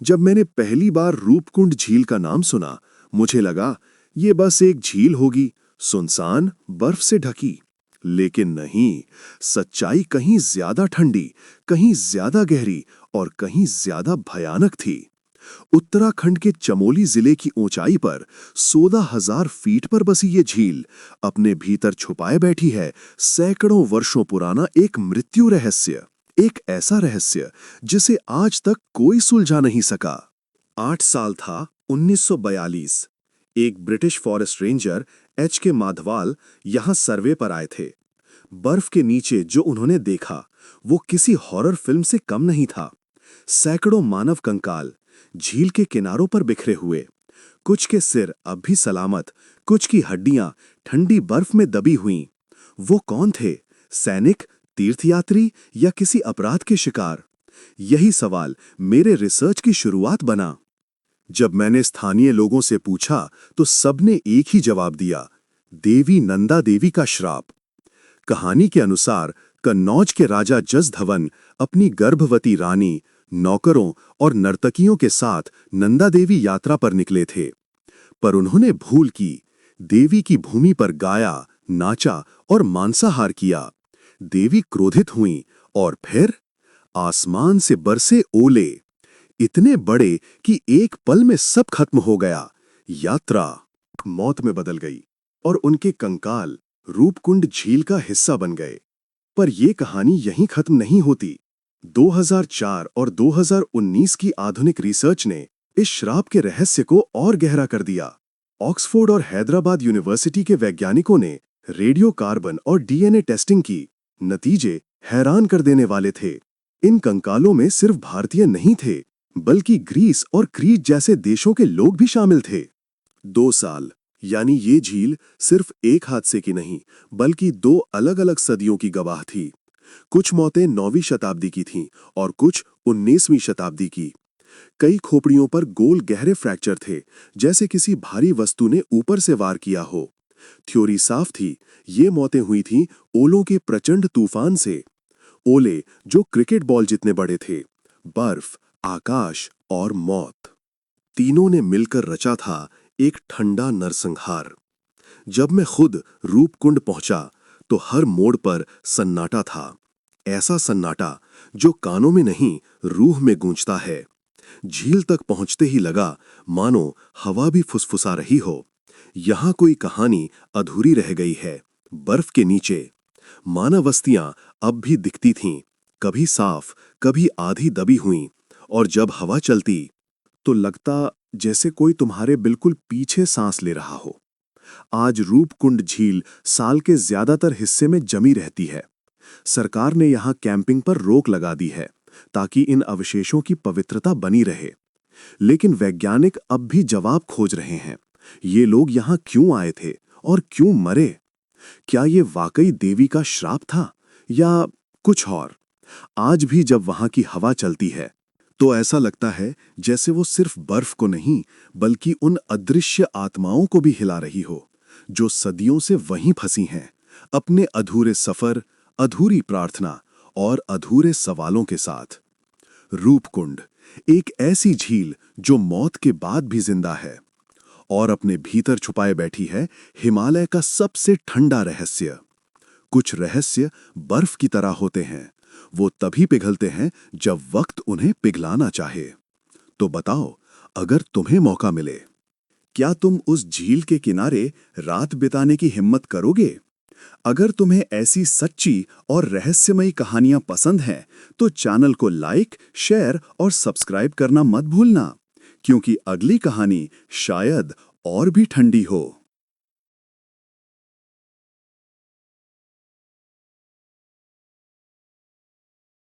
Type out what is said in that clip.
जब मैंने पहली बार रूपकुंड झील का नाम सुना, मुझे लगा ये बस एक झील होगी, सुनसान, बर्फ से ढकी। लेकिन नहीं, सच्चाई कहीं ज्यादा ठंडी, कहीं ज्यादा गहरी और कहीं ज्यादा भयानक थी। उत्तराखंड के चमोली जिले की ऊंचाई पर 16,000 फीट पर बसी ये झील अपने भीतर छुपाए बैठी है सैकड़ों वर्षों पुराना एक मृत्यु रहस्य। एक ऐसा रहस्य जिसे आज तक कोई सुलझा नहीं सका। 8 साल था 1942। एक British forest ranger H.K. Madhwal यहां सर्वे पर आए थे। बर्फ के नीचे जो उन्होंने देखा वो किसी हॉरर फिल्म से कम नहीं था। सैकड़ों मानव कंकाल झील के किनारों पर बिखरे हुए, कुछ के सिर अब भी सलामत, कुछ की हड्डियां ठंडी बर्फ में दबी हुईं। वो कौन थे? सैनिक, तीर्थयात्री या किसी अपराध के शिकार? यही सवाल मेरे रिसर्च की शुरुआत बना। जब मैंने स्थानीय लोगों से पूछा तो सबने एक ही जवाब दिया, देवी नंदा देवी का श्राप। कहानी के अनुसार कन्नौज के राजा जसधवन अपनी गर्भवती रानी, नौकरों और नर्तकियों के साथ नंदा देवी यात्रा पर निकले थे। पर उन्होंने भूल की, देवी की भूमि पर गाया, नाचा और मांसाहार किया। देवी क्रोधित हुईं और फिर आसमान से बरसे ओले, इतने बड़े कि एक पल में सब खत्म हो गया। यात्रा मौत में बदल गई और उनके कंकाल रूपकुंड झील का हिस्सा बन गए। पर यह कहानी यहीं खत्म नहीं होती। 2004 और 2019 की आधुनिक रिसर्च ने इस श्राप के रहस्य को और गहरा कर दिया। ऑक्सफोर्ड और हैदराबाद यूनिवर्सिटी के वैज्ञानिकों ने रेडियो कार्बन और DNA टेस्टिंग की। नतीजे हैरान कर देने वाले थे। इन कंकालों में सिर्फ भारतीय नहीं थे, बल्कि ग्रीस और क्रीट जैसे देशों के लोग भी शामिल थे। 2 साल, यानी ये झील सिर्फ एक हादसे की नहीं, बल्कि 2 अलग-अलग सदियों की गवाह थी। कुछ मौतें 9वीं शताब्दी की थीं और कुछ 19वीं शताब्दी की। कई खोपड़ियों पर गोल गहरे फ्रैक्चर थे, जैसे किसी भारी वस्तु ने ऊपर से वार किया हो। थ्योरी साफ थी, ये मौतें हुई थीं ओलों के प्रचंड तूफान से। ओले जो क्रिकेट बॉल जितने बड़े थे, बर्फ, आकाश और मौत, तीनों ने मिलकर रचा था एक ठंडा नरसंहार। जब मैं खुद रूपकुंड पहुंचा तो हर मोड़ पर सन्नाटा था। ऐसा सन्नाटा जो कानों में नहीं, रूह में गूंजता है। झील तक पहुंचते ही लगा मानो हवा भी फुसफुसा रही हो। यहां कोई कहानी अधूरी रह गई है। बर्फ के नीचे मानव बस्तियां अब भी दिखती थीं, कभी साफ, कभी आधी दबी हुईं, और जब हवा चलती तो लगता जैसे कोई तुम्हारे बिल्कुल पीछे सांस ले रहा हो। आज रूपकुंड झील साल के ज्यादातर हिस्से में जमी रहती है। सरकार ने यहां कैंपिंग पर रोक लगा दी है ताकि इन अवशेषों की पवित्रता बनी रहे। लेकिन वैज्ञानिक अब भी जवाब खोज रहे हैं। ये लोग यहां क्यों आए थे और क्यों मरे? क्या ये वाकई देवी का श्राप था या कुछ और? आज भी जब वहां की हवा चलती है तो ऐसा लगता है जैसे वो सिर्फ बर्फ को नहीं, बल्कि उन अदृश्य आत्माओं को भी हिला रही हो, जो सदियों से वहीं फंसी हैं, अपने अधूरे सफर, अधूरी प्रार्थना और अधूरे सवालों के साथ। रूपकुंड एक ऐसी झील जो मौत के बाद भी जिंदा है और अपने भीतर छुपाए बैठी है हिमालय का सबसे ठंडा रहस्य। कुछ रहस्य बर्फ की तरह होते हैं, वो तभी पिघलते हैं जब वक्त उन्हें पिघलाना चाहे। तो बताओ, अगर तुम्हें मौका मिले, क्या तुम उस झील के किनारे रात बिताने की हिम्मत करोगे? अगर तुम्हें ऐसी सच्ची और रहस्यमयी कहानियां पसंद हैं, तो चैनल को लाइक, शेयर और सब्सक्राइब करना मत भूलना, क्योंकि अगली कहानी शायद और भी ठंडी हो।